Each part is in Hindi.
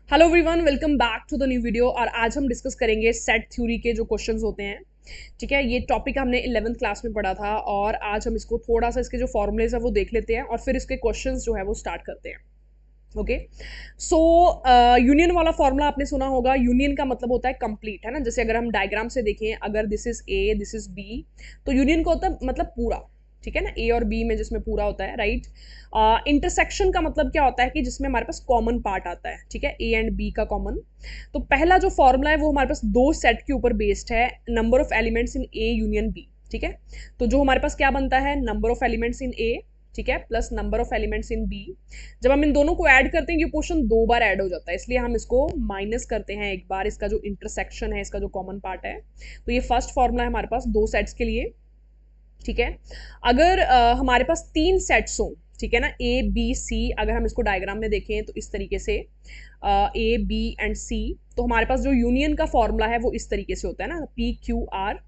Hello everyone, welcome back to the new video. और आज हम डिस्कस करेंगे सेट थ्योरी के जो क्वेश्चंस होते हैं। ठीक है, ये टॉपिक हमने 11th क्लास में पढ़ा था और आज हम इसको थोड़ा सा इसके जो फॉर्मूलेज है वो देख लेते हैं और फिर इसके क्वेश्चंस जो है वो स्टार्ट करते हैं। ओके, सो यूनियन वाला फॉर्मूला आपने सुना होगा। यूनियन का मतलब होता है कंप्लीट, है ना। जैसे अगर हम डायग्राम से देखें, अगर this is A, this is B, तो यूनियन का होता है मतलब पूरा। ठीक है ना, ए और बी में जिसमें पूरा होता है, राइट। इंटरसेक्शन का मतलब क्या होता है कि जिसमें हमारे पास कॉमन पार्ट आता है। ठीक है, ए एंड बी का कॉमन। तो पहला जो फॉर्मूला है वो हमारे पास दो सेट के ऊपर बेस्ड है, number of elements in A union B. ठीक है, तो जो हमारे पास क्या बनता है, number of elements in A, ठीक है, plus number of elements in B. जब हम इन दोनों को ऐड करते हैं ये पोर्शन दो बार ऐड हो जाता है, इसलिए हम इसको माइनस करते हैं एक बार। इसका जो इंटरसेक्शन है, इसका जो कॉमन पार्ट है, तो ये फर्स्ट फॉर्मूला है हमारे पास दो सेट्स के लिए। ठीक है, अगर हमारे पास तीन सेट्स हो, ठीक है ना, ए बी सी, अगर हम इसको डायग्राम में देखें तो इस तरीके से ए बी एंड सी, तो हमारे पास जो यूनियन का फॉर्मूला है वो इस तरीके से होता है ना, P Q R,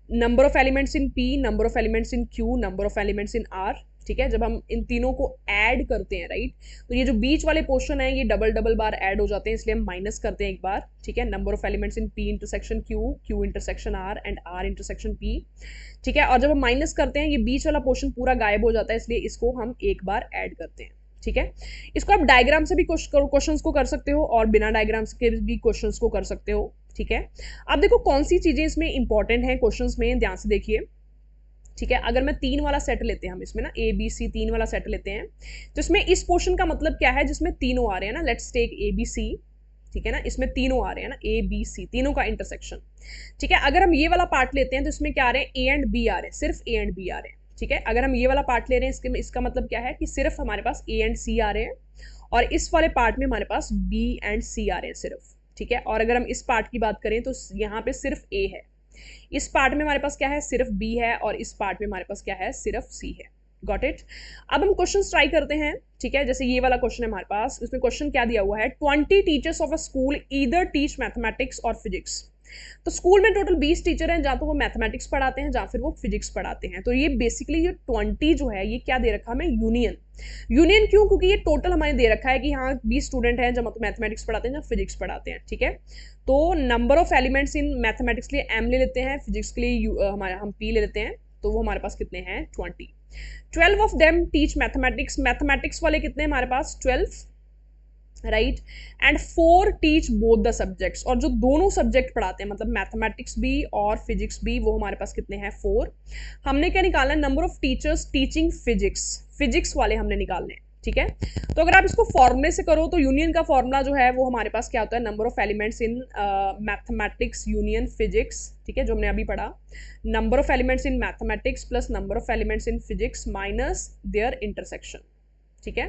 number of elements in P, number of elements in Q, number of elements in are. ठीक है, जब हम इन तीनों को ऐड करते हैं, राइट, तो ये जो बीच वाले पोर्शन है ये डबल डबल बार ऐड हो जाते हैं, इसलिए हम माइनस करते हैं एक बार। ठीक है, number of elements in P intersection Q, Q intersection R and R intersection P. ठीक है, और जब हम माइनस करते हैं ये बीच वाला पोर्शन पूरा गायब हो जाता है, इसलिए इसको हम एक बार ऐड करते हैं। ठीक है, इसको आप डायग्राम से भी क्वेश्चंस को कर सकते हो और बिना डायग्राम के भी क्वेश्चंस को कर सकते हो। ठीक है, अब देखो कौन सी चीजें इसमें इंपॉर्टेंट है क्वेश्चंस में, ध्यान से देखिए। ठीक है, अगर मैं तीन वाला सेट लेते हैं हम इसमें ना, ए बी सी तीन वाला सेट लेते हैं, तो इसमें इस पोर्शन का मतलब क्या है जिसमें तीनों आ रहे हैं ना, let's take A B C. ठीक है ना, इसमें तीनों आ रहे हैं ना, ए बी सी, तीनों का इंटरसेक्शन। ठीक है, अगर हम ये वाला पार्ट लेते हैं तो इसमें क्या आ रहे हैं, ए एंड बी आ रहे हैं, सिर्फ ए एंड बी आ रहे हैं। ठीक है, अगर हम ये वाला पार्ट ले रहे हैं, इसका मतलब क्या है कि सिर्फ हमारे पास ए एंड सी आ रहे हैं, और इस वाले पार्ट में हमारे पास बी एंड सी आ रहे हैं सिर्फ। ठीक है, और अगर हम इस पार्ट की बात करें तो यहाँ पे सिर्फ ए है, इस पार्ट में हमारे पास क्या है, सिर्फ बी है, और इस पार्ट में हमारे पास क्या है, सिर्फ सी है। Got it. अब हम क्वेश्चन ट्राई करते हैं। ठीक है, जैसे ये वाला क्वेश्चन है हमारे पास, इसमें क्वेश्चन क्या दिया हुआ है, 20 teachers of a school either teach mathematics और फिजिक्स। तो स्कूल में टोटल 20 टीचर हैं, जहाँ तो वो मैथमेटिक्स पढ़ाते हैं, जहाँ फिर वो फिजिक्स पढ़ाते हैं। तो ये बेसिकली ये 20 जो है ये क्या दे रखा हमें, यूनियन। यूनियन क्यों, क्योंकि ये टोटल हमारे दे रखा है कि हाँ 20 स्टूडेंट हैं, जहाँ तो मैथमेटिक्स पढ़ाते हैं, जहाँ फिजिक्स पढ़ाते हैं। ठीक है, तो number of elements in mathematics के लिए m ले लेते हैं, फिजिक्स के लिए हमारे हम p ले लेते हैं, तो वो हमारे पास कितने हैं, 20। 12 of them teach mathematics, mathematics वाले कितने हमारे पास, 12, right, and 4 teach both the subjects, और जो दोनों सब्जेक्ट पढ़ाते हैं मतलब मैथमेटिक्स भी और फिजिक्स भी, वो हमारे पास कितने हैं, 4। हमने क्या निकालना है, number of teachers teaching physics, physics वाले हमने निकालने हैं। ठीक है, तो अगर आप इसको फॉर्मूले से करो तो यूनियन का फॉर्मूला जो है वो हमारे पास क्या होता है, number of elements in mathematics union physics. ठीक है, जो हमने अभी पढ़ा, number of elements in mathematics plus number of elements in physics minus their intersection. ठीक है,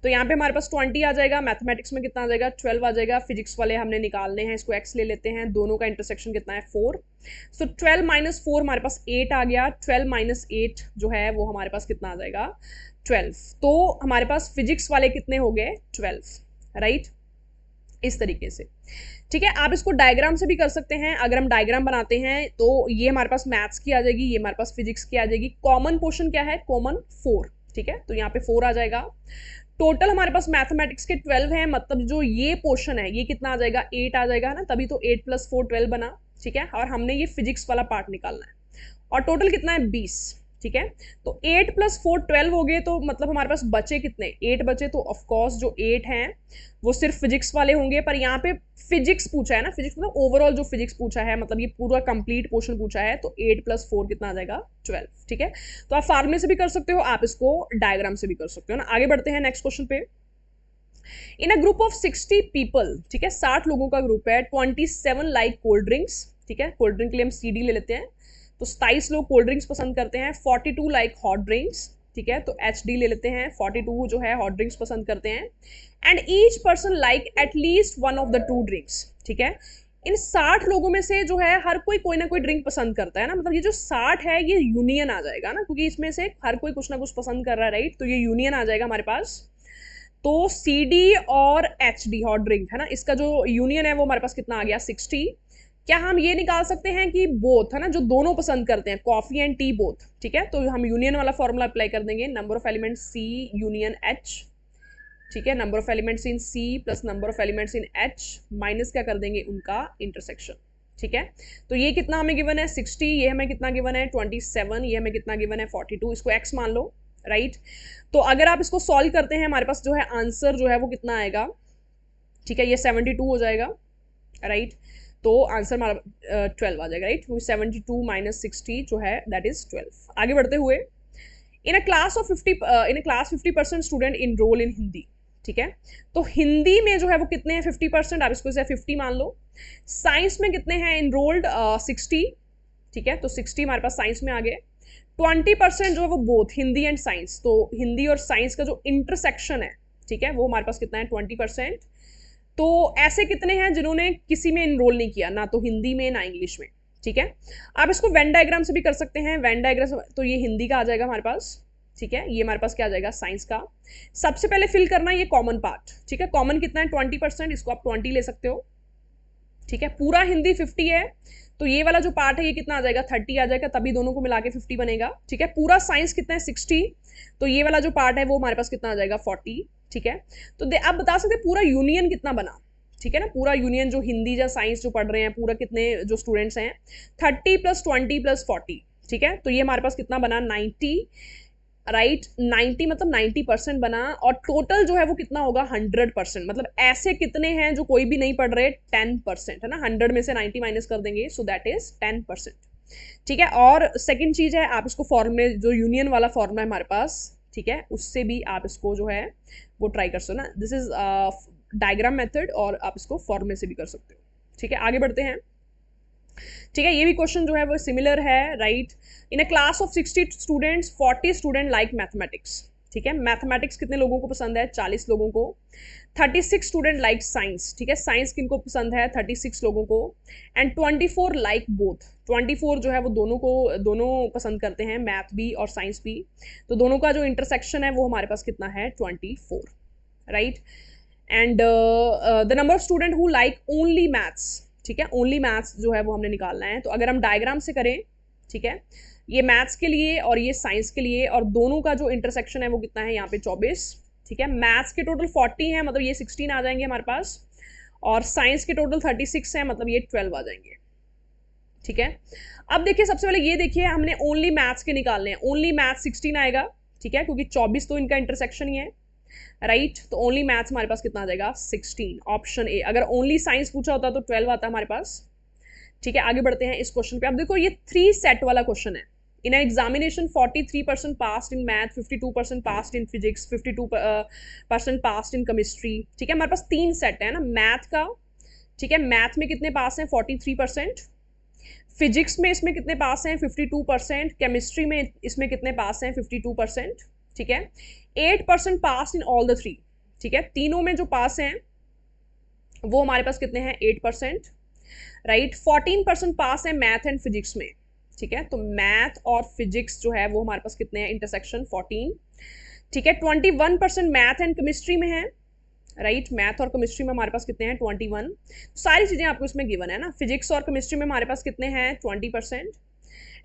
तो यहाँ पे हमारे पास 20 आ जाएगा, मैथमेटिक्स में कितना आ जाएगा, 12 आ जाएगा, फिजिक्स वाले हमने निकालने हैं, इसको x ले लेते हैं, दोनों का इंटरसेक्शन कितना है, 4। सो 12 माइनस 4 हमारे पास 8 आ गया, 12 माइनस 8 जो है वो हमारे पास कितना आ जाएगा, 12। तो हमारे पास फिजिक्स वाले कितने हो गए, 12, राइट, इस तरीके से। ठीक है, आप इसको डायग्राम से भी कर सकते हैं। अगर हम डायग्राम बनाते हैं तो ये हमारे पास मैथ्स की आ जाएगी, ये हमारे पास फिजिक्स की आ जाएगी, कॉमन पोर्शन क्या है, कॉमन 4। ठीक है, तो यहाँ पे 4 आ जाएगा। टोटल हमारे पास मैथमेटिक्स के 12 है, मतलब जो ये पोर्शन है ये कितना आ जाएगा, 8 आ जाएगा ना, तभी तो 8 + 4 12 बना। ठीक है, और हमने ये फिजिक्स वाला पार्ट निकालना है, और टोटल कितना है, 20। ठीक है, तो 8 + 4 12 हो गए, तो मतलब हमारे पास बचे कितने, 8 बचे, तो ऑफकोर्स जो 8 हैं वो सिर्फ फिजिक्स वाले होंगे। पर यहाँ पे फिजिक्स पूछा है ना, फिजिक्स मतलब ओवरऑल जो फिजिक्स पूछा है, मतलब ये पूरा कंप्लीट पोर्शन पूछा है, तो 8 + 4 कितना आ जाएगा, 12। ठीक है, तो आप फार्मूले से भी कर सकते हो, आप इसको डायग्राम से भी कर सकते हो ना। आगे बढ़ते हैं नेक्स्ट क्वेश्चन पे। इन अ ग्रुप ऑफ 60 पीपल, ठीक है, 60 लोगों का ग्रुप है, 27 लाइक कोल्ड ड्रिंक्स। ठीक है, कोल्ड ड्रिंक के लिए हम CD ले लेते हैं, तो 27 लोग कोल्ड ड्रिंक्स पसंद करते हैं, 42 लाइक हॉट ड्रिंक्स। ठीक है, तो HD ले लेते हैं, 42 जो है हॉट ड्रिंक्स पसंद करते हैं, and each person like at least one of the 2 drinks. ठीक है, इन 60 लोगों में से जो है हर कोई ना कोई ड्रिंक पसंद करता है ना, मतलब ये जो 60 है ये यूनियन आ जाएगा ना, क्योंकि इसमें से हर कोई कुछ ना कुछ पसंद कर रहा है, राइट, तो ये यूनियन आ जाएगा हमारे पास। तो CD और HD हॉट ड्रिंक है ना, इसका जो यूनियन है वो हमारे पास कितना आ गया, 60। क्या हम ये निकाल सकते हैं कि बोथ है ना, जो दोनों पसंद करते हैं, कॉफी एंड टी बोथ। ठीक है, तो हम यूनियन वाला फॉर्मूला अप्लाई कर देंगे, number of element C union H। ठीक है, number of elements in C plus number of elements in H minus क्या कर देंगे उनका इंटरसेक्शन। ठीक है, तो ये कितना हमें गिवन है 60, ये हमें कितना गिवन है 27, ये हमें कितना गिवन है 42, इसको x मान लो, राइट। तो अगर आप इसको सॉल्व करते हैं हमारे पास जो है आंसर जो है वो कितना आएगा, ठीक है, ये 72 हो जाएगा, राइट। तो आंसर हमारा 12 आ जाएगा, राइट। 72 माइनस 60 जो है दैट इज 12। आगे बढ़ते हुए, इन अ क्लास 50% स्टूडेंट इनरोल इन हिंदी। ठीक है, तो हिंदी में जो है वो कितने हैं 50%, आप इसको 50 मान लो। साइंस में कितने हैं इनरोल्ड 60, ठीक है, तो 60 हमारे पास साइंस में आ गए। 20% जो है वो बोथ हिंदी एंड साइंस, तो हिंदी और साइंस का जो इंटरसेक्शन है, ठीक है, वो हमारे पास कितना है 20%। तो ऐसे कितने हैं जिन्होंने किसी में इनरोल नहीं किया, ना तो हिंदी में ना इंग्लिश में। ठीक है, आप इसको वेन डायग्राम से भी कर सकते हैं। वेन डायग्राम तो ये हिंदी का आ जाएगा हमारे पास, ठीक है, ये हमारे पास क्या आ जाएगा साइंस का। सबसे पहले फिल करना ये कॉमन पार्ट, ठीक है, कॉमन कितना है 20%, इसको आप 20 ले सकते हो। ठीक है, पूरा हिंदी 50 है, तो ये वाला जो पार्ट है ये कितना आ जाएगा 30 आ जाएगा, तभी दोनों को मिला के 50 बनेगा। ठीक है, पूरा साइंस कितना है 60, तो ये वाला जो पार्ट है वो हमारे पास कितना आ जाएगा 40। ठीक है, तो आप बता सकते हैं पूरा यूनियन कितना बना। ठीक है ना, पूरा यूनियन जो हिंदी या साइंस जो पढ़ रहे हैं पूरा कितने जो स्टूडेंट्स हैं 30 + 20 + 40। ठीक है, तो ये हमारे पास कितना बना 90, राइट। 90 मतलब 90% बना, और टोटल जो है वो कितना होगा 100%। मतलब ऐसे कितने हैं जो कोई भी नहीं पढ़ रहे 10% है ना, 100 में से 90 माइनस कर देंगे, सो दैट इज 10%। ठीक है, और सेकंड चीज है आप इसको फॉर्मूले जो यूनियन वाला फॉर्मूला है हमारे पास, ठीक है, उससे भी आप इसको जो है वो ट्राई कर सकते हो ना। दिस इज डायग्राम मेथड, और आप इसको फॉर्मूले से भी कर सकते हो। ठीक है, आगे बढ़ते हैं। ठीक है, ये भी क्वेश्चन जो है वो सिमिलर है, right. In a class of 60 students 40 student like mathematics. ठीक है, मैथमेटिक्स कितने लोगों को पसंद है 40 लोगों को। 36 स्टूडेंट लाइक साइंस। ठीक है, साइंस किनको पसंद है 36 लोगों को। And 24 like both. 24 जो है वो दोनों पसंद करते हैं, मैथ भी और साइंस भी। तो दोनों का जो इंटरसेक्शन है वो हमारे पास कितना है 24, right. And the number of student who like only maths. ठीक है, ओनली मैथ्स जो है वो हमने निकालना है। तो अगर हम डायग्राम से करें, ठीक है, ये मैथ्स के लिए और ये साइंस के लिए, और दोनों का जो इंटरसेक्शन है वो कितना है यहाँ पे 24। ठीक है, मैथ्स के टोटल 40 है, मतलब ये 16 आ जाएंगे हमारे पास, और साइंस के टोटल 36 है, मतलब ये 12 आ जाएंगे। ठीक है, अब देखिए सबसे पहले ये देखिए हमने ओनली मैथ्स के निकालने हैं, ओनली मैथ्स 16 आएगा। ठीक है, क्योंकि 24 तो इनका इंटरसेक्शन ही है, राइट। तो ओनली मैथ्स हमारे पास कितना आ जाएगा 16, ऑप्शन ए। अगर ओनली साइंस पूछा होता तो 12 आता हमारे पास। ठीक है, आगे बढ़ते हैं इस क्वेश्चन पे। अब देखो ये 3 सेट वाला क्वेश्चन है। In examination 43% passed in math, 52% passed in physics, 52% passed in chemistry. ठीक है, हमारे पास 3 सेट है ना मैथ का। ठीक है, मैथ में कितने पास हैं 43%, फिजिक्स में इसमें कितने पास हैं 52%, केमिस्ट्री में इसमें कितने पास हैं 52%। ठीक है, 8% पास इन ऑल द 3। ठीक है, तीनों में जो पास हैं वो हमारे पास कितने हैं 8%, राइट। 14% पास है मैथ एंड फिजिक्स में। ठीक है, तो मैथ और फिजिक्स जो है वो हमारे पास कितने हैं इंटरसेक्शन 14। ठीक है, 21% मैथ एंड केमिस्ट्री में है, राइट। मैथ और केमिस्ट्री में हमारे पास कितने हैं 21। सारी चीजें आपको इसमें गिवन है ना। फिजिक्स और केमिस्ट्री में हमारे पास कितने हैं 20%।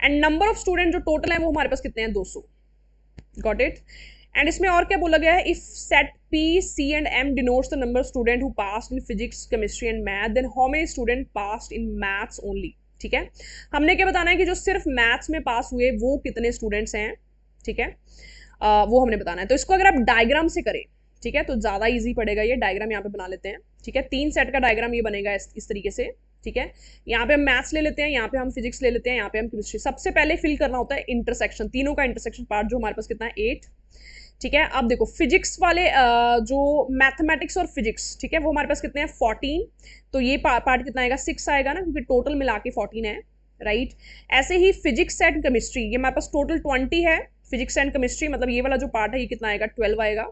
एंड नंबर ऑफ स्टूडेंट जो टोटल है वो हमारे पास कितने हैं 200। Got it. एंड इसमें और क्या बोला गया है, if set P, C and M denotes the number of student who passed in physics, chemistry and math, then how many student passed in maths only। ठीक है, हमने क्या बताना है कि जो सिर्फ मैथ्स में पास हुए वो कितने स्टूडेंट्स हैं। ठीक है, वो हमने बताना है। तो इसको अगर आप डायग्राम से करें, ठीक है, तो ज़्यादा ईजी पड़ेगा। ये डायग्राम यहाँ पे बना लेते हैं। ठीक है, 3 सेट का डायग्राम ये बनेगा इस तरीके से। ठीक है, यहाँ पे हम मैथ्स ले लेते हैं, यहाँ पे हम फिजिक्स ले लेते हैं, यहाँ पे हम केमिस्ट्री। सबसे पहले फिल करना होता है इंटरसेक्शन, तीनों का इंटरसेक्शन पार्ट जो हमारे पास कितना है 8। ठीक है, अब देखो फिजिक्स वाले जो मैथमेटिक्स और फिजिक्स, ठीक है, वो हमारे पास कितने हैं 14। तो ये पार्ट कितना आएगा 6 आएगा ना, क्योंकि टोटल मिला के 14 है, राइट। ऐसे ही फिजिक्स एंड केमिस्ट्री ये हमारे पास टोटल 20 है, फिजिक्स एंड केमिस्ट्री, मतलब ये वाला जो पार्ट है ये कितना आएगा 12 आएगा।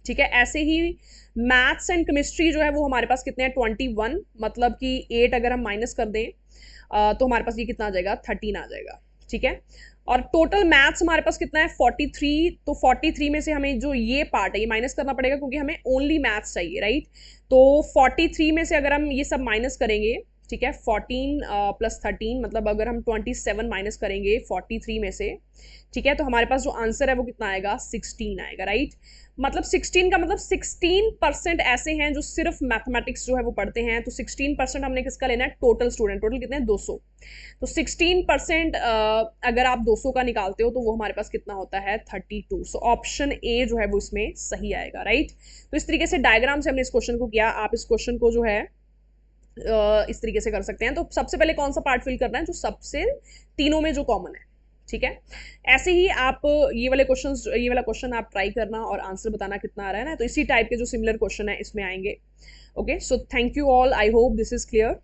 ठीक है, ऐसे ही मैथ्स एंड केमिस्ट्री जो है वो हमारे पास कितने हैं 21, मतलब कि 8 अगर हम माइनस कर दें तो हमारे पास ये कितना आ जाएगा 13 आ जाएगा। ठीक है, और टोटल मैथ्स हमारे पास कितना है 43। तो 43 में से हमें जो ये पार्ट है ये माइनस करना पड़ेगा, क्योंकि हमें ओनली मैथ्स चाहिए, राइट। तो 43 में से अगर हम ये सब माइनस करेंगे, ठीक है, 14 प्लस 13, मतलब अगर हम 27 माइनस करेंगे 43 में से, ठीक है, तो हमारे पास जो आंसर है वो कितना आएगा, 16 आएगा, राइट। मतलब 16 का मतलब 16% ऐसे हैं जो सिर्फ मैथमेटिक्स जो है वो पढ़ते हैं, तो 16% हमने किसका लेना है, टोटल स्टूडेंट, टोटल कितने हैं, 200। तो 16% अगर आप 200 का निकालते हो तो वो हमारे पास कितना होता है, 32। सो ऑप्शन ए जो है वो इसमें सही आएगा, राइट। तो इस तरीके से डायग्राम से हमने इस क्वेश्चन को किया। आप इस क्वेश्चन को जो है इस तरीके से कर सकते हैं। तो सबसे पहले कौन सा पार्ट फिल करना है, जो सबसे तीनों में जो कॉमन है, ठीक है। ऐसे ही आप ये वाला क्वेश्चन आप ट्राई करना और आंसर बताना कितना आ रहा है ना, तो इसी टाइप के जो सिमिलर क्वेश्चन है इसमें आएंगे। Okay, so thank you all, I hope this is clear.